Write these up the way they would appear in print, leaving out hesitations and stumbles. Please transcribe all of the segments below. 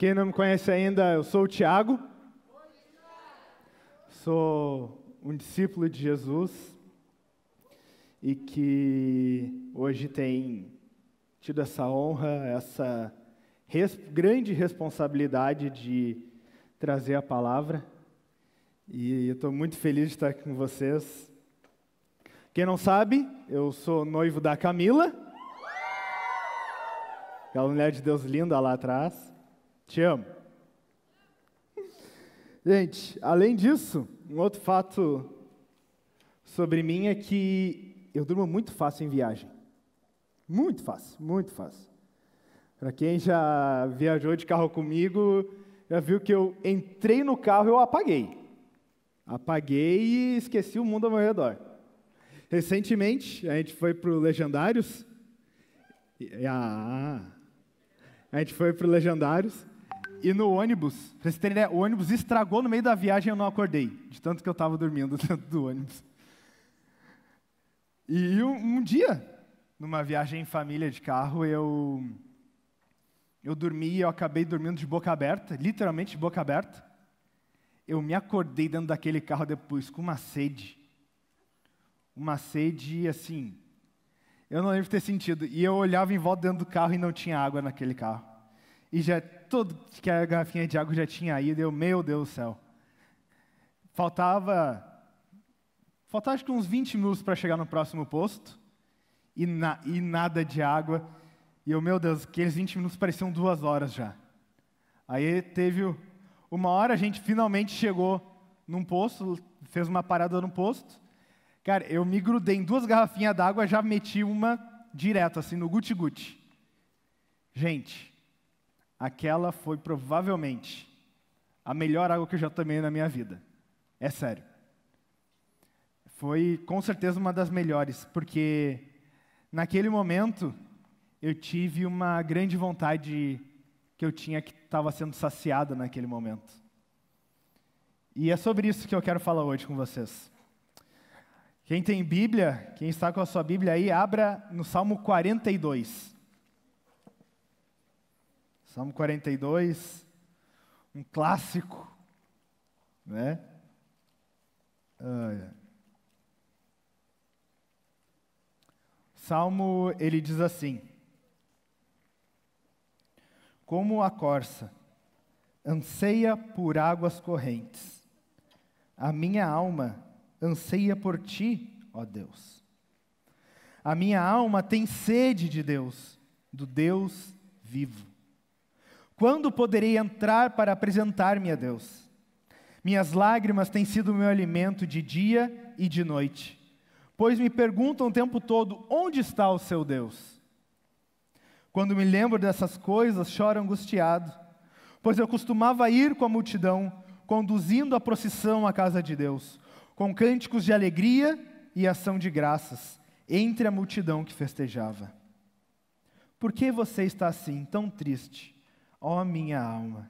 Quem não me conhece ainda, eu sou o Tiago. Sou um discípulo de Jesus e que hoje tem tido essa honra, essa grande responsabilidade de trazer a palavra. E eu estou muito feliz de estar aqui com vocês. Quem não sabe, eu sou noivo da Camila, aquela mulher de Deus linda lá atrás. Te amo. Gente, além disso, um outro fato sobre mim é que eu durmo muito fácil em viagem. Muito fácil, muito fácil. Para quem já viajou de carro comigo, já viu que eu entrei no carro e eu apaguei. Apaguei e esqueci o mundo ao meu redor. Recentemente, a gente foi para o Legendários. A gente foi para o Legendários. E no ônibus, pra vocês terem ideia, o ônibus estragou no meio da viagem e eu não acordei, de tanto que eu estava dormindo dentro do ônibus. E um dia, numa viagem em família de carro, eu dormi e eu acabei dormindo de boca aberta, literalmente de boca aberta. Eu me acordei dentro daquele carro depois com uma sede. Uma sede, assim, eu não lembro de ter sentido. E eu olhava em volta dentro do carro e não tinha água naquele carro. E já tudo que a garrafinha de água já tinha ido, meu Deus do céu. Faltava acho que uns 20 minutos para chegar no próximo posto, e nada de água. E meu Deus, aqueles 20 minutos pareciam 2 horas já. Aí teve uma hora, a gente finalmente chegou num posto, fez uma parada no posto. Cara, eu me grudei em 2 garrafinhas d'água, já meti uma direto, assim, no guti-guti. Gente, aquela foi provavelmente a melhor água que eu já tomei na minha vida. É sério. Foi com certeza uma das melhores, porque naquele momento eu tive uma grande vontade que eu tinha que estava sendo saciada naquele momento. E é sobre isso que eu quero falar hoje com vocês. Quem tem Bíblia, quem está com a sua Bíblia aí, abra no Salmo 42. Salmo 42, um clássico, né? Salmo, ele diz assim: como a corça anseia por águas correntes, a minha alma anseia por ti, ó Deus. A minha alma tem sede de Deus, do Deus vivo. Quando poderei entrar para apresentar-me a Deus? Minhas lágrimas têm sido o meu alimento de dia e de noite, pois me perguntam o tempo todo, onde está o seu Deus? Quando me lembro dessas coisas, choro angustiado, pois eu costumava ir com a multidão, conduzindo a procissão à casa de Deus, com cânticos de alegria e ação de graças, entre a multidão que festejava. Por que você está assim, tão triste? Ó minha alma,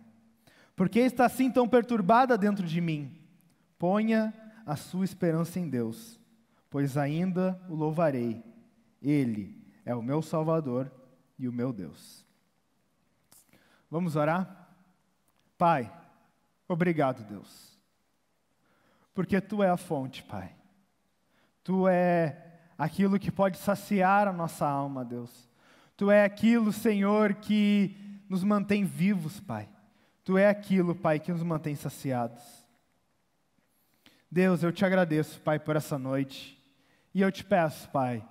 por que está assim tão perturbada dentro de mim? Ponha a sua esperança em Deus, pois ainda o louvarei. Ele é o meu Salvador e o meu Deus. Vamos orar? Pai, obrigado, Deus, porque Tu é a fonte, Pai. Tu é aquilo que pode saciar a nossa alma, Deus. Tu é aquilo, Senhor, que nos mantém vivos, Pai. Tu é aquilo, Pai, que nos mantém saciados. Deus, eu Te agradeço, Pai, por essa noite. E eu Te peço, Pai,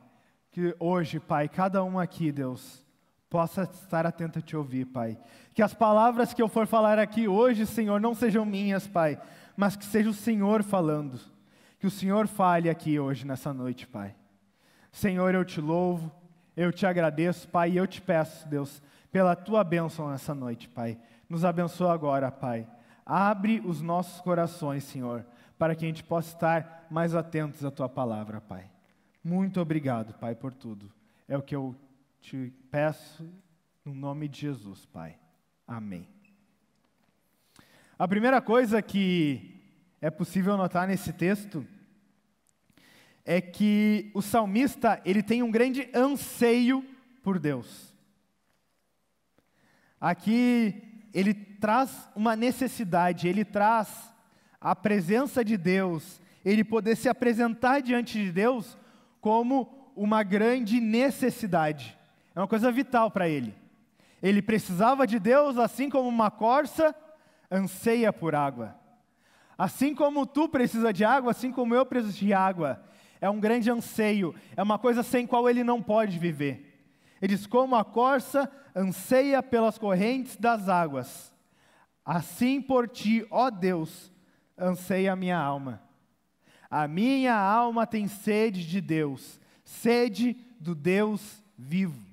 que hoje, Pai, cada um aqui, Deus, possa estar atento a Te ouvir, Pai. Que as palavras que eu for falar aqui hoje, Senhor, não sejam minhas, Pai, mas que seja o Senhor falando. Que o Senhor fale aqui hoje, nessa noite, Pai. Senhor, eu Te louvo, eu Te agradeço, Pai, e eu Te peço, Deus, pela Tua bênção nessa noite, Pai. Nos abençoa agora, Pai. Abre os nossos corações, Senhor, para que a gente possa estar mais atentos à Tua palavra, Pai. Muito obrigado, Pai, por tudo. É o que eu Te peço no nome de Jesus, Pai. Amém. A primeira coisa que é possível notar nesse texto é que o salmista, ele tem um grande anseio por Deus. Aqui, ele traz uma necessidade, ele traz a presença de Deus, ele poder se apresentar diante de Deus como uma grande necessidade. É uma coisa vital para ele. Ele precisava de Deus, assim como uma corça anseia por água. Assim como tu precisa de água, assim como eu preciso de água. É um grande anseio, é uma coisa sem qual ele não pode viver. Ele diz, como a corça anseia pelas correntes das águas, assim por ti, ó Deus, anseia a minha alma. A minha alma tem sede de Deus, sede do Deus vivo.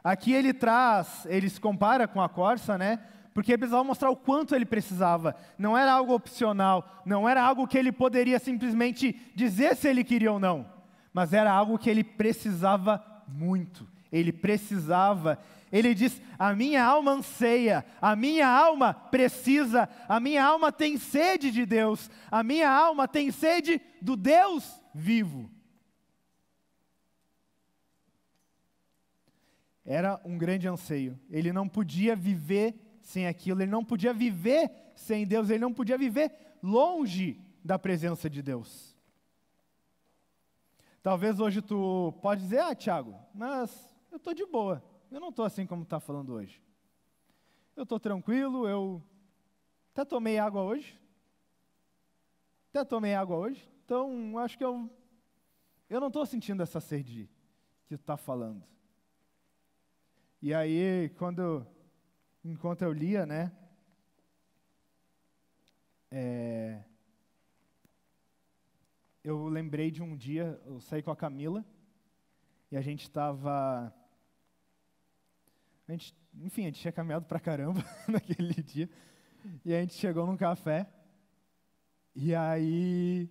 Aqui ele se compara com a corça, né? Porque ele precisava mostrar o quanto ele precisava. Não era algo opcional, não era algo que ele poderia simplesmente dizer se ele queria ou não. Mas era algo que ele precisava muito. Ele precisava. Ele diz, a minha alma anseia, a minha alma precisa, a minha alma tem sede de Deus, a minha alma tem sede do Deus vivo. Era um grande anseio. Ele não podia viver sem aquilo, ele não podia viver sem Deus, ele não podia viver longe da presença de Deus. Talvez hoje tu pode dizer, Tiago, mas eu estou de boa, eu não estou assim como está falando hoje. Eu estou tranquilo, eu até tomei água hoje, então acho que eu não estou sentindo essa sede que tu está falando. E aí, enquanto eu lia, né, eu lembrei de um dia, eu saí com a Camila, e a gente tinha caminhado pra caramba naquele dia, e a gente chegou num café, e aí,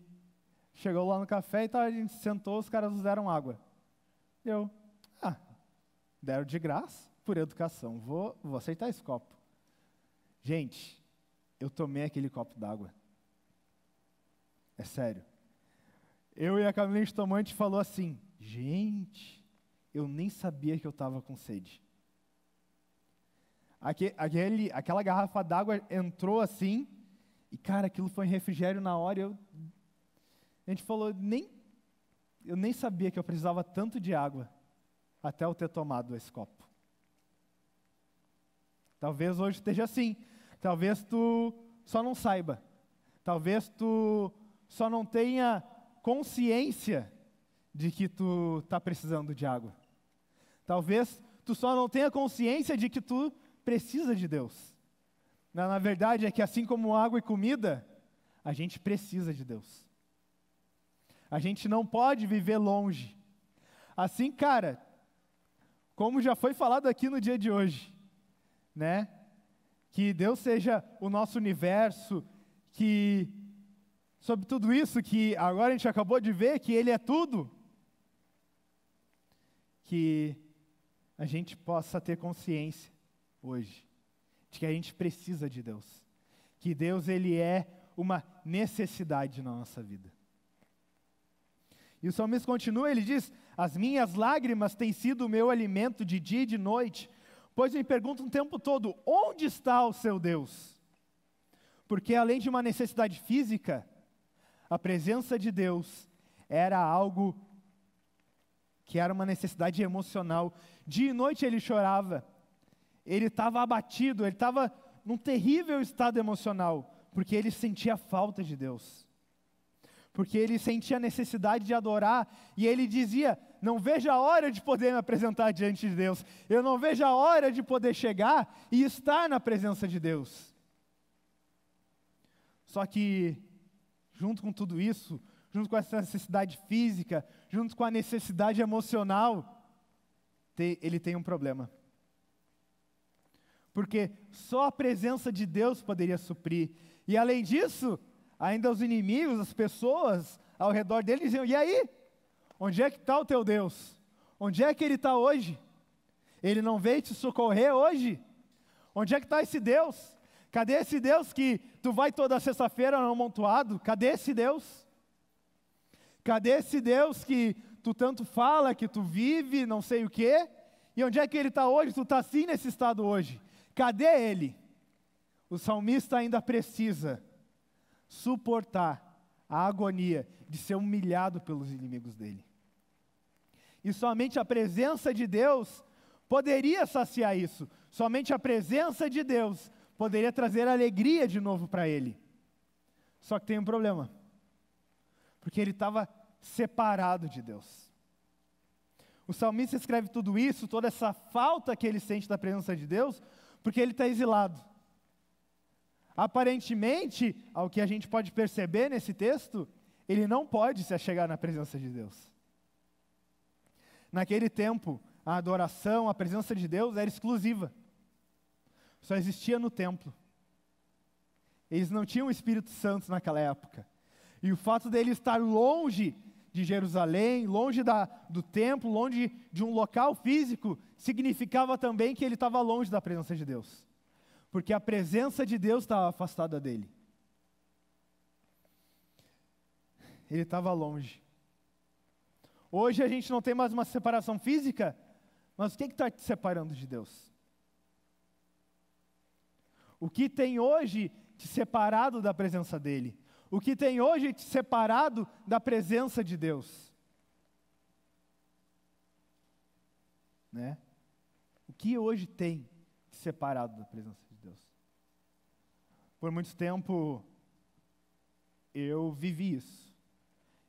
chegou lá no café e a gente sentou, os caras nos deram água. Deram de graça, por educação, vou aceitar esse copo. Gente, eu tomei aquele copo d'água. É sério. Eu e a Camila, a gente tomou, a gente falou assim, gente, eu nem sabia que eu estava com sede. Aquela garrafa d'água entrou assim, e cara, aquilo foi um refrigério na hora, a gente falou, eu nem sabia que eu precisava tanto de água, até eu ter tomado esse copo. Talvez hoje esteja assim, talvez tu só não saiba, talvez tu só não tenha consciência de que tu está precisando de água. Talvez tu só não tenha consciência de que tu precisa de Deus. Na verdade é que assim como água e comida, a gente precisa de Deus. A gente não pode viver longe. Assim, cara, como já foi falado aqui no dia de hoje, né? Que Deus seja o nosso universo, que sobre tudo isso que agora a gente acabou de ver, que Ele é tudo, que a gente possa ter consciência hoje de que a gente precisa de Deus, que Deus Ele é uma necessidade na nossa vida. E o salmista continua, ele diz, as minhas lágrimas têm sido o meu alimento de dia e de noite, pois me perguntam o tempo todo, onde está o seu Deus? Porque além de uma necessidade física, a presença de Deus era algo que era uma necessidade emocional. Dia e noite ele chorava, ele estava abatido, ele estava num terrível estado emocional, porque ele sentia falta de Deus. Porque ele sentia a necessidade de adorar, e ele dizia, não vejo a hora de poder me apresentar diante de Deus, eu não vejo a hora de poder chegar e estar na presença de Deus. Só que, junto com tudo isso, junto com essa necessidade física, junto com a necessidade emocional, ele tem um problema. Porque só a presença de Deus poderia suprir, e além disso, ainda os inimigos, as pessoas ao redor dele diziam, e aí? Onde é que está o teu Deus? Onde é que Ele está hoje? Ele não veio te socorrer hoje? Onde é que está esse Deus? Cadê esse Deus que tu vai toda sexta-feira no amontoado? Cadê esse Deus? Cadê esse Deus que tu tanto fala, que tu vive, não sei o quê? E onde é que Ele está hoje? Tu está assim nesse estado hoje. cadê ele? O salmista ainda precisa suportar a agonia de ser humilhado pelos inimigos dele. E somente a presença de Deus poderia saciar isso. Somente a presença de Deus poderia trazer alegria de novo para ele. Só que tem um problema. Porque ele estava separado de Deus. O salmista escreve tudo isso, toda essa falta que ele sente da presença de Deus, porque ele está exilado. Aparentemente, ao que a gente pode perceber nesse texto, ele não pode se achegar na presença de Deus. Naquele tempo, a adoração, a presença de Deus era exclusiva. Só existia no templo. Eles não tinham o Espírito Santo naquela época. E o fato dele estar longe de Jerusalém, longe do templo, longe de um local físico, significava também que ele estava longe da presença de Deus. Porque a presença de Deus estava afastada dele. Ele estava longe. Hoje a gente não tem mais uma separação física, mas o que está te separando de Deus? O que tem hoje te separado da presença dEle? O que tem hoje te separado da presença de Deus? Né? O que hoje tem te separado da presença de Deus? Por muito tempo, eu vivi isso.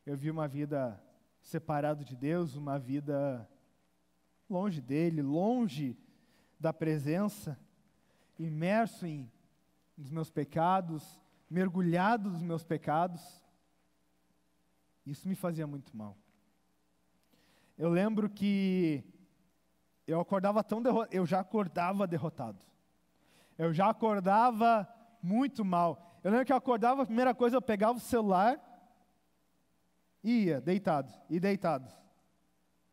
Eu vi uma vida separado de Deus, uma vida longe dEle, longe da presença, imerso nos meus pecados, mergulhado nos meus pecados. Isso me fazia muito mal. Eu lembro que eu acordava eu já acordava derrotado. Eu já acordava muito mal. Eu lembro que eu acordava, a primeira coisa, eu pegava o celular e ia, deitado, e deitado.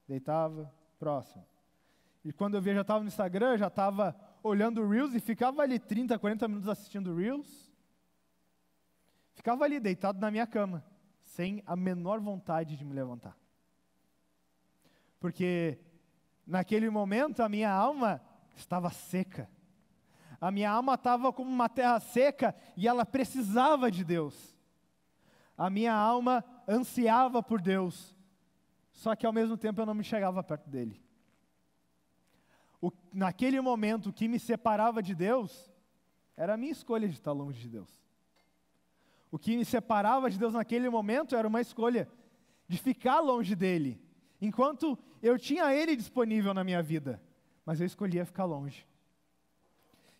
Deitava, próximo. E quando eu via, já estava no Instagram, já estava olhando o Reels e ficava ali 30, 40 minutos assistindo Reels. Ficava ali deitado na minha cama, sem a menor vontade de me levantar. Porque naquele momento a minha alma estava seca. A minha alma estava como uma terra seca e ela precisava de Deus. A minha alma ansiava por Deus, só que ao mesmo tempo eu não me chegava perto dele. Naquele momento, o que me separava de Deus era a minha escolha de estar longe de Deus. O que me separava de Deus naquele momento era uma escolha de ficar longe dele, enquanto eu tinha ele disponível na minha vida, mas eu escolhia ficar longe.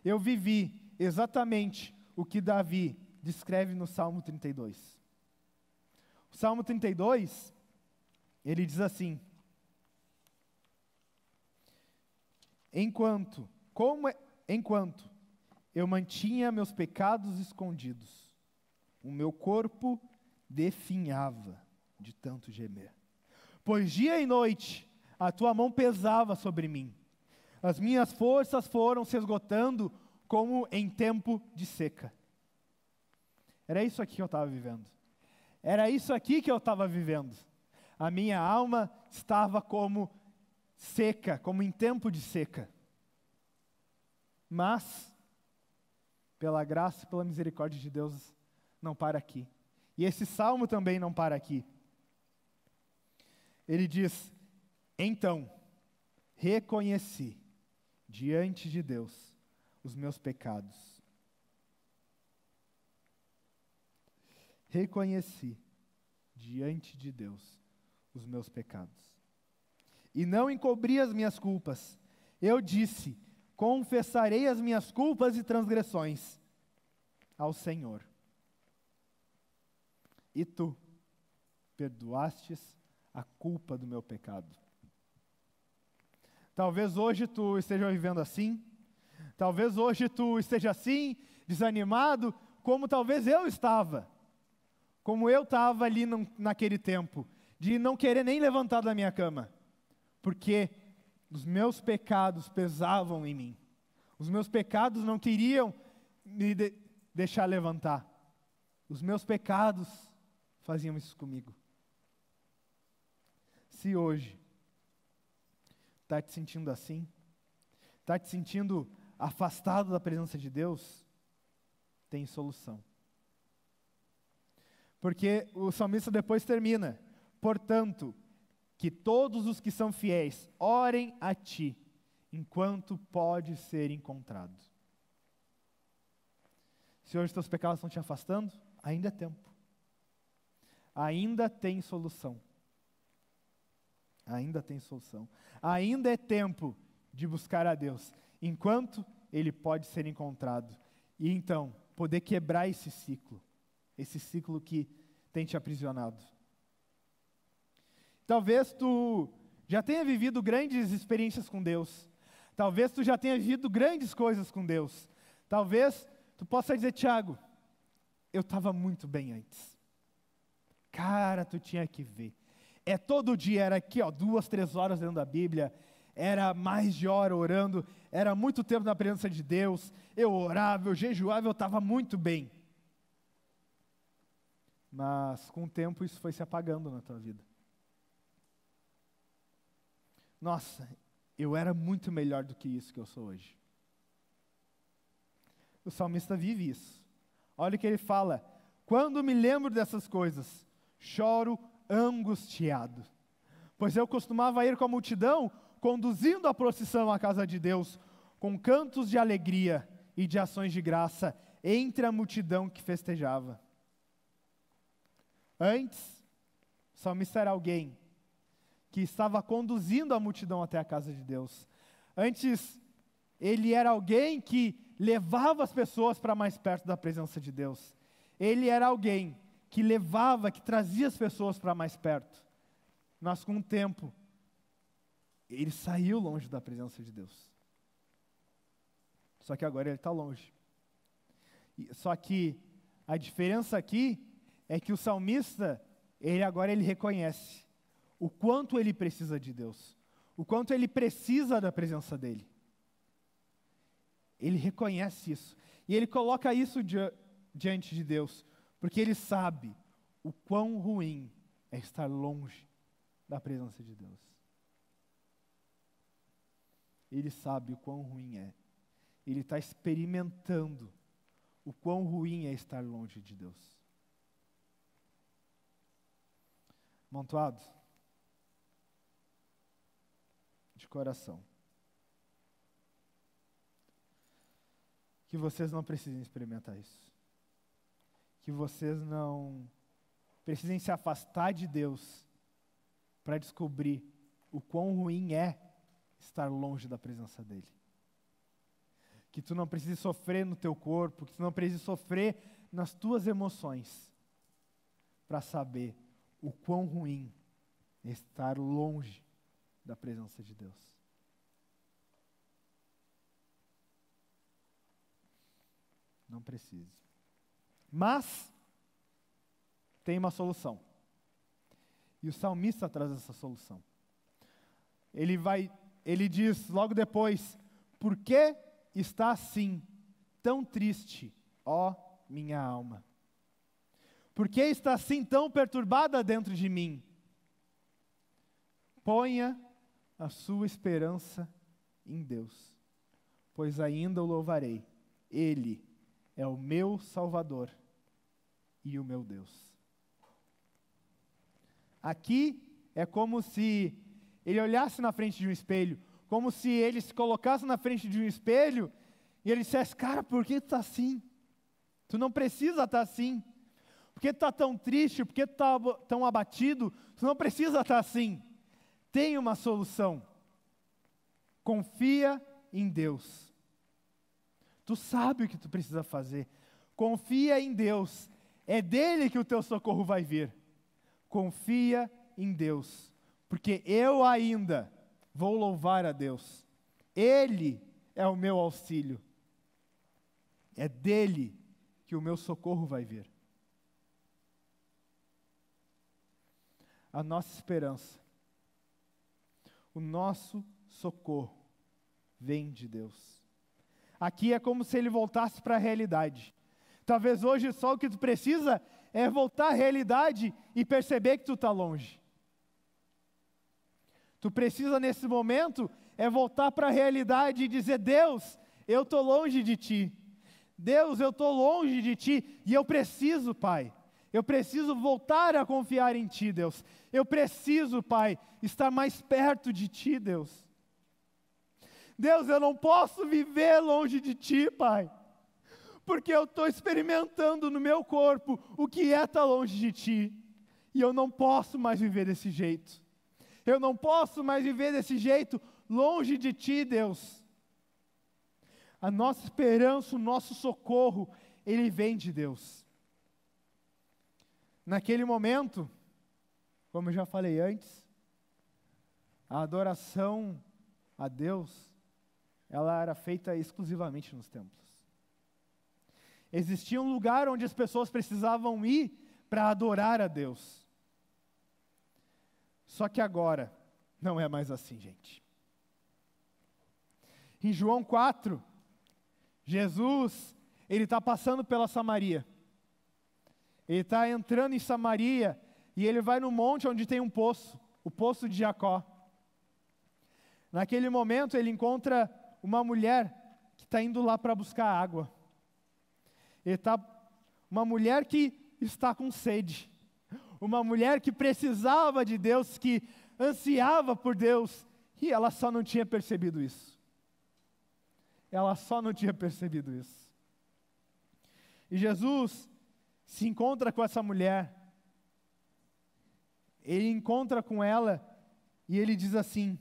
Eu vivi exatamente o que Davi descreve no Salmo 32. O Salmo 32, ele diz assim: Enquanto eu mantinha meus pecados escondidos, o meu corpo definhava de tanto gemer. Pois dia e noite a tua mão pesava sobre mim. As minhas forças foram se esgotando como em tempo de seca. Era isso aqui que eu estava vivendo. Era isso aqui que eu estava vivendo. A minha alma estava como seca, como em tempo de seca. Mas, pela graça e pela misericórdia de Deus, não para aqui. E esse salmo também não para aqui. Ele diz: então, reconheci diante de Deus os meus pecados. Reconheci diante de Deus os meus pecados. E não encobri as minhas culpas. Eu disse: confessarei as minhas culpas e transgressões ao Senhor. E tu perdoastes a culpa do meu pecado. Talvez hoje tu esteja vivendo assim. Talvez hoje tu esteja assim, desanimado, como talvez eu estava. Como eu estava ali naquele tempo, de não querer nem levantar da minha cama. Porque os meus pecados pesavam em mim. Os meus pecados não queriam me deixar levantar. Os meus pecados faziam isso comigo. Se hoje está te sentindo assim, está te sentindo afastado da presença de Deus, tem solução. Porque o salmista depois termina: portanto, que todos os que são fiéis orem a ti, enquanto pode ser encontrado. Se hoje teus pecados estão te afastando, ainda é tempo. Ainda tem solução. Ainda tem solução. Ainda é tempo de buscar a Deus, enquanto Ele pode ser encontrado. E então, poder quebrar esse ciclo que tem te aprisionado. Talvez tu já tenha vivido grandes experiências com Deus. Talvez tu já tenha vivido grandes coisas com Deus. Talvez tu possa dizer: Tiago, eu estava muito bem antes. Cara, tu tinha que ver. Todo dia, era aqui, 2, 3 horas dentro da Bíblia, era mais de hora orando, era muito tempo na presença de Deus, eu orava, eu jejuava, eu estava muito bem. Mas com o tempo isso foi se apagando na tua vida. Nossa, eu era muito melhor do que isso que eu sou hoje. O salmista vive isso. Olha o que ele fala: quando me lembro dessas coisas, choro angustiado, pois eu costumava ir com a multidão, conduzindo a procissão à casa de Deus, com cantos de alegria e de ações de graça, entre a multidão que festejava. Antes, o salmista era alguém que estava conduzindo a multidão até a casa de Deus. Antes, ele era alguém que levava as pessoas para mais perto da presença de Deus. Ele era alguém que levava, que trazia as pessoas para mais perto. Mas com o tempo, ele saiu longe da presença de Deus. Só que agora ele está longe. Só que a diferença aqui é que o salmista, ele reconhece o quanto ele precisa de Deus, o quanto ele precisa da presença dele. Ele reconhece isso, e ele coloca isso diante de Deus, porque ele sabe o quão ruim é estar longe da presença de Deus. Ele sabe o quão ruim é. Ele está experimentando o quão ruim é estar longe de Deus. Amontoado, de coração, que vocês não precisem experimentar isso. Que vocês não precisem se afastar de Deus para descobrir o quão ruim é estar longe da presença dEle. Que tu não precise sofrer no teu corpo, que tu não precise sofrer nas tuas emoções para saber o quão ruim é estar longe da presença de Deus. Não precise. Mas tem uma solução. E o salmista traz essa solução. Ele diz logo depois: por que está assim, tão triste, ó minha alma? Por que está assim tão perturbada dentro de mim? Ponha a sua esperança em Deus, pois ainda o louvarei. Ele é o meu Salvador e o meu Deus. Aqui é como se ele olhasse na frente de um espelho, como se ele se colocasse na frente de um espelho e ele dissesse: cara, por que tu está assim? Tu não precisa estar assim. Por que tu está tão triste? Por que tu está tão abatido? Tu não precisa estar assim. Tem uma solução. Confia em Deus. Tu sabe o que tu precisa fazer. Confia em Deus. É dele que o teu socorro vai vir. Confia em Deus, porque eu ainda vou louvar a Deus. Ele é o meu auxílio. É dele que o meu socorro vai vir. A nossa esperança, o nosso socorro vem de Deus. Aqui é como se ele voltasse para a realidade. Talvez hoje só o que tu precisa é voltar à realidade e perceber que tu está longe. Tu precisa nesse momento é voltar para a realidade e dizer: Deus, eu estou longe de Ti. Deus, eu estou longe de Ti e eu preciso, Pai. Eu preciso voltar a confiar em Ti, Deus. Eu preciso, Pai, estar mais perto de Ti, Deus. Deus, eu não posso viver longe de Ti, Pai. Porque eu estou experimentando no meu corpo o que é estar longe de Ti. E eu não posso mais viver desse jeito. Eu não posso mais viver desse jeito longe de Ti, Deus. A nossa esperança, o nosso socorro, ele vem de Deus. Naquele momento, como eu já falei antes, a adoração a Deus, ela era feita exclusivamente nos templos. Existia um lugar onde as pessoas precisavam ir para adorar a Deus. Só que agora, não é mais assim, gente. Em João 4, Jesus, ele está passando pela Samaria. Ele está entrando em Samaria e ele vai no monte onde tem um poço, o poço de Jacó. Naquele momento ele encontra uma mulher que está indo lá para buscar água. Uma mulher que está com sede. Uma mulher que precisava de Deus, que ansiava por Deus, e ela só não tinha percebido isso. Ela só não tinha percebido isso. E Jesus se encontra com essa mulher, ele encontra com ela, e ele diz assim,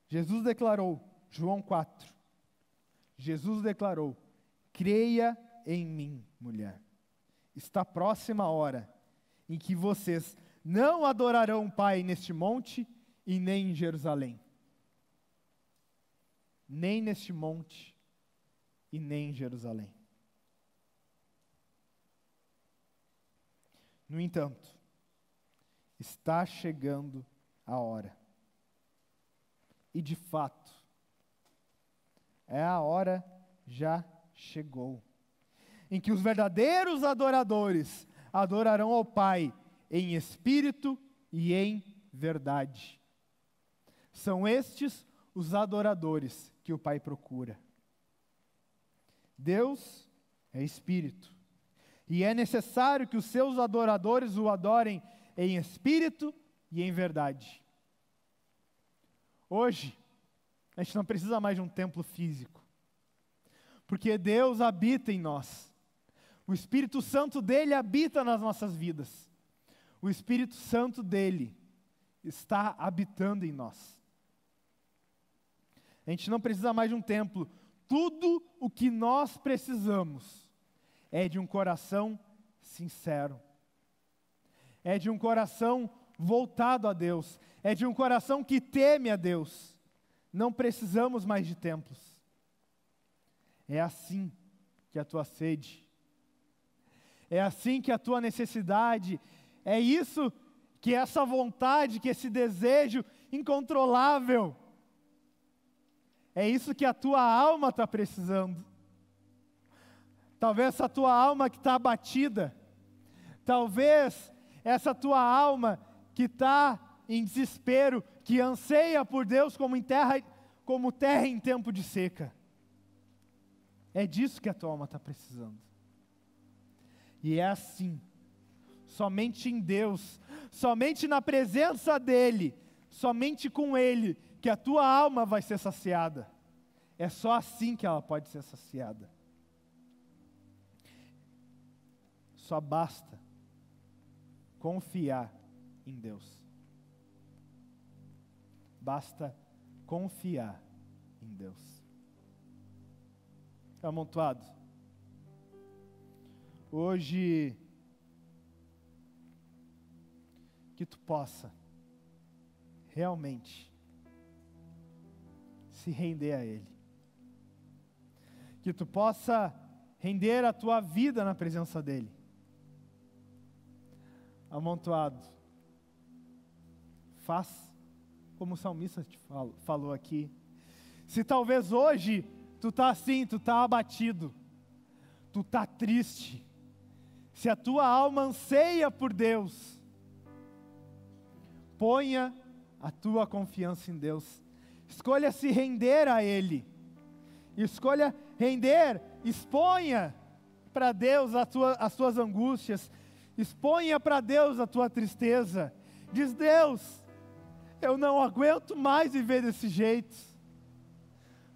Jesus declarou, João 4, Jesus declarou, creia em mim, mulher, está próxima a hora em que vocês não adorarão o Pai neste monte e nem em Jerusalém. Nem neste monte e nem em Jerusalém. No entanto, está chegando a hora. E de fato, a hora já chegou, em que os verdadeiros adoradores adorarão ao Pai em espírito e em verdade. São estes os adoradores que o Pai procura. Deus é espírito, e é necessário que os seus adoradores o adorem em espírito e em verdade. Hoje, a gente não precisa mais de um templo físico, porque Deus habita em nós. O Espírito Santo dele habita nas nossas vidas. O Espírito Santo dele está habitando em nós. A gente não precisa mais de um templo. Tudo o que nós precisamos é de um coração sincero. É de um coração voltado a Deus. É de um coração que teme a Deus. Não precisamos mais de templos. É assim que a tua sede, é assim que a tua necessidade, é isso que essa vontade, que esse desejo incontrolável, é isso que a tua alma está precisando. Talvez essa tua alma que está abatida, talvez essa tua alma que está em desespero, que anseia por Deus como terra em tempo de seca. É disso que a tua alma está precisando. E é assim, somente em Deus, somente na presença dEle, somente com Ele, que a tua alma vai ser saciada. É só assim que ela pode ser saciada. Só basta confiar em Deus. Basta confiar em Deus. Amontoado, hoje, que tu possa realmente se render a Ele. Que tu possa render a tua vida na presença dEle. Amontoado, faz como o salmista te falou aqui. Se talvez hoje tu tá assim, tu tá abatido, tu tá triste, se a tua alma anseia por Deus, ponha a tua confiança em Deus, Escolha se render a Ele. Escolha render, exponha para Deus as tuas angústias, exponha para Deus a tua tristeza. Diz: Deus, eu não aguento mais viver desse jeito.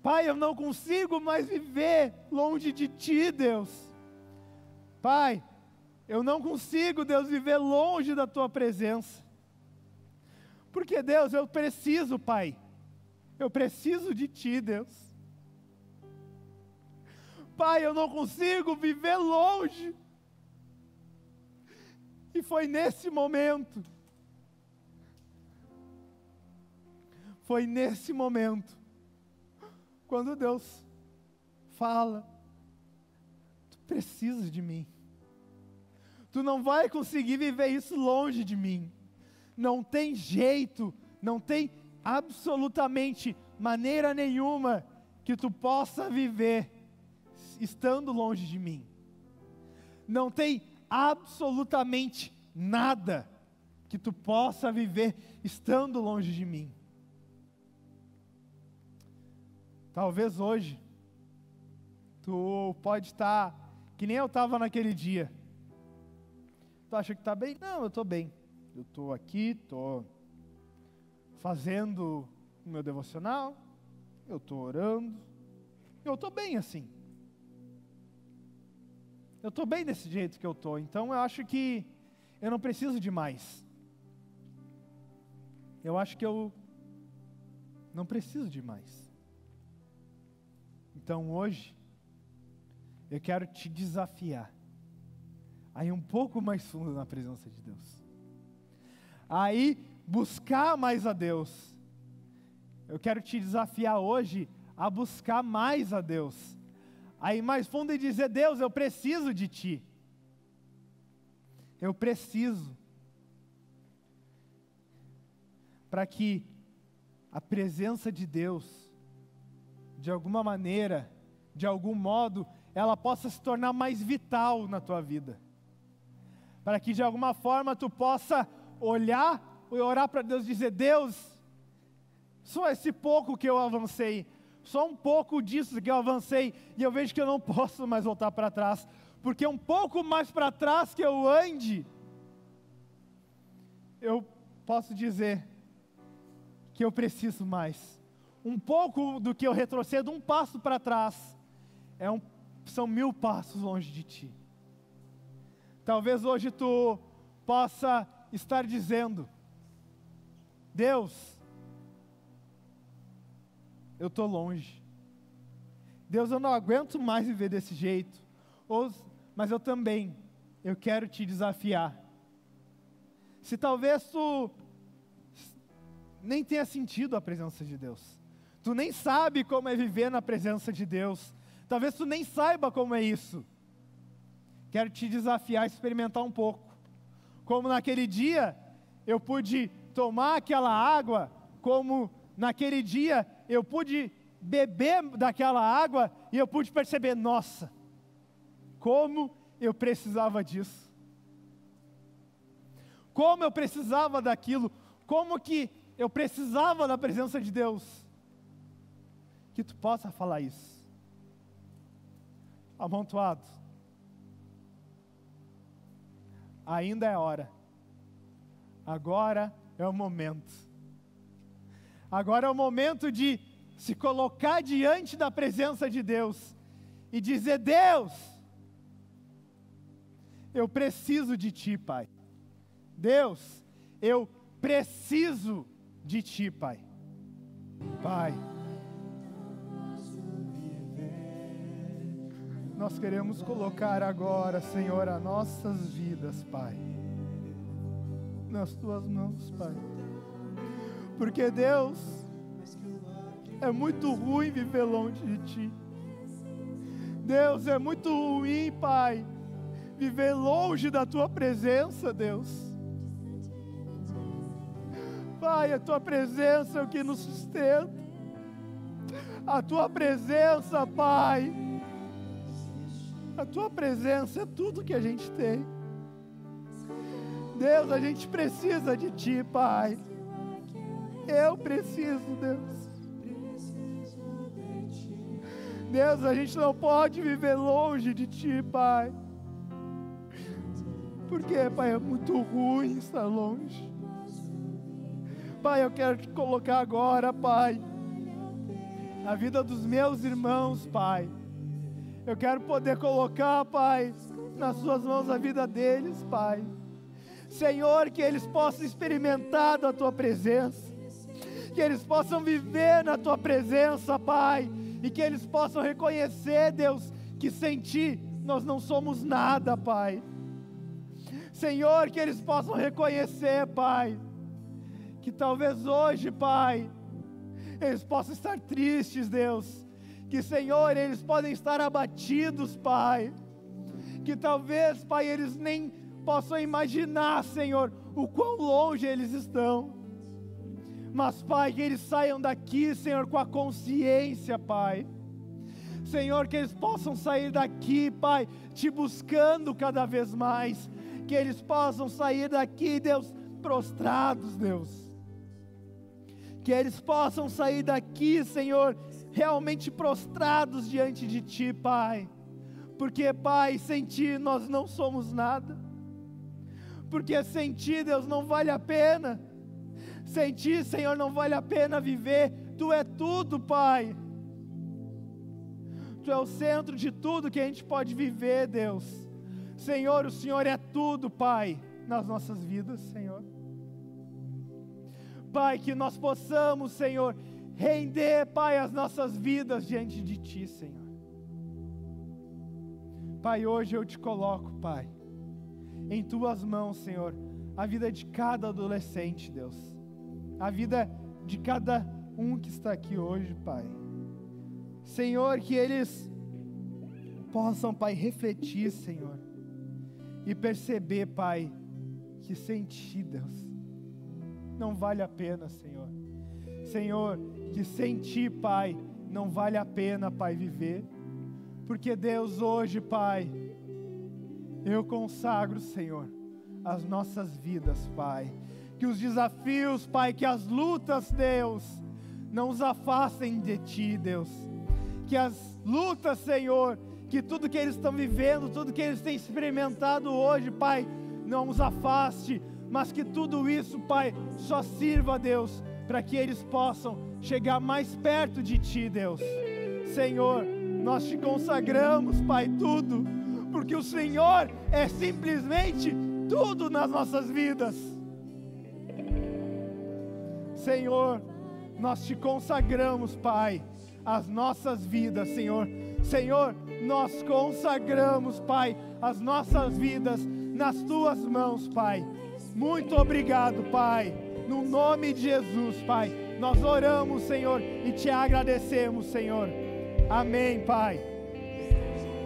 Pai, eu não consigo mais viver longe de Ti, Deus. Pai, eu não consigo, Deus, viver longe da Tua presença. Porque, Deus, eu preciso, Pai. Eu preciso de Ti, Deus. Pai, eu não consigo viver longe. E foi nesse momento, quando Deus fala: tu precisas de mim. Tu não vai conseguir viver isso longe de mim. Não tem jeito, não tem absolutamente maneira nenhuma que tu possa viver estando longe de mim. Não tem absolutamente nada que tu possa viver estando longe de mim. Talvez hoje tu pode estar que nem eu estava naquele dia. Tu acha que está bem? Não, eu estou bem. Eu estou aqui, estou fazendo o meu devocional, eu estou orando, eu estou bem assim. Eu estou bem desse jeito que eu estou, então eu acho que eu não preciso de mais. Eu acho que eu não preciso de mais. Então hoje, eu quero te desafiar a ir um pouco mais fundo na presença de Deus. A ir buscar mais a Deus. Eu quero te desafiar hoje a buscar mais a Deus. A ir mais fundo e dizer: Deus, eu preciso de Ti. Eu preciso. Para que a presença de Deus, de alguma maneira, de algum modo, ela possa se tornar mais vital na tua vida. Para que de alguma forma tu possa olhar e orar para Deus e dizer: Deus, só esse pouco que eu avancei, só um pouco disso que eu avancei, e eu vejo que eu não posso mais voltar para trás, porque um pouco mais para trás que eu ande, eu posso dizer que eu preciso mais. Um pouco do que eu retrocedo, um passo para trás, são 1000 passos longe de Ti. Talvez hoje tu possa estar dizendo: Deus, eu estou longe. Deus, eu não aguento mais viver desse jeito. Mas eu quero te desafiar. Se talvez tu nem tenha sentido a presença de Deus, tu nem sabe como é viver na presença de Deus, talvez tu nem saiba como é isso, quero te desafiar a experimentar um pouco. Como naquele dia eu pude tomar aquela água, como naquele dia eu pude beber daquela água e eu pude perceber: nossa, como eu precisava disso, como eu precisava daquilo, como que eu precisava da presença de Deus. Que tu possa falar isso. Amontoado, ainda é hora. Agora é o momento. Agora é o momento de se colocar diante da presença de Deus e dizer: Deus, eu preciso de Ti, Pai. Deus, eu preciso de Ti, Pai. Pai, nós queremos colocar agora, Senhor, as nossas vidas, Pai, nas Tuas mãos, Pai. Porque, Deus, é muito ruim viver longe de Ti. Deus, é muito ruim, Pai, viver longe da Tua presença, Deus. Pai, a Tua presença é o que nos sustenta. A Tua presença, Pai, a Tua presença é tudo que a gente tem. Deus, a gente precisa de Ti, Pai. Eu preciso, Deus. Deus, a gente não pode viver longe de Ti, Pai. Porque, Pai, é muito ruim estar longe. Pai, eu quero te colocar agora, Pai, a vida dos meus irmãos, Pai. Eu quero poder colocar, Pai, nas Suas mãos a vida deles, Pai. Senhor, que eles possam experimentar da Tua presença, que eles possam viver na Tua presença, Pai, e que eles possam reconhecer, Deus, que sem Ti nós não somos nada, Pai. Senhor, que eles possam reconhecer, Pai, que talvez hoje, Pai, eles possam estar tristes, Deus, que, Senhor, eles podem estar abatidos, Pai, que talvez, Pai, eles nem possam imaginar, Senhor, o quão longe eles estão, mas, Pai, que eles saiam daqui, Senhor, com a consciência, Pai, Senhor, que eles possam sair daqui, Pai, Te buscando cada vez mais, que eles possam sair daqui, Deus, prostrados, Deus, que eles possam sair daqui, Senhor, realmente prostrados diante de Ti, Pai, porque, Pai, sem Ti nós não somos nada, porque sem Ti, Deus, não vale a pena, sem Ti, Senhor, não vale a pena viver. Tu é tudo, Pai, Tu é o centro de tudo que a gente pode viver, Deus. Senhor, o Senhor é tudo, Pai, nas nossas vidas, Senhor. Pai, que nós possamos, Senhor, render, Pai, as nossas vidas diante de Ti, Senhor. Pai, hoje eu Te coloco, Pai, em Tuas mãos, Senhor, a vida de cada adolescente, Deus, a vida de cada um que está aqui hoje, Pai. Senhor, que eles possam, Pai, refletir, Senhor, e perceber, Pai, que sem Ti, Deus, não vale a pena, Senhor. Senhor, que sem Ti, Pai, não vale a pena, Pai, viver. Porque, Deus, hoje, Pai, eu consagro, Senhor, as nossas vidas, Pai. Que os desafios, Pai, que as lutas, Deus, não os afastem de Ti, Deus. Que as lutas, Senhor, que tudo que eles estão vivendo, tudo que eles têm experimentado hoje, Pai, não os afaste, mas que tudo isso, Pai, só sirva, Deus, para que eles possam chegar mais perto de Ti, Deus. Senhor, nós Te consagramos, Pai, tudo, porque o Senhor é simplesmente tudo nas nossas vidas. Senhor, nós Te consagramos, Pai, as nossas vidas, Senhor. Senhor, nós consagramos, Pai, as nossas vidas nas Tuas mãos, Pai. Muito obrigado, Pai. No nome de Jesus, Pai, nós oramos, Senhor, e Te agradecemos, Senhor. Amém, Pai.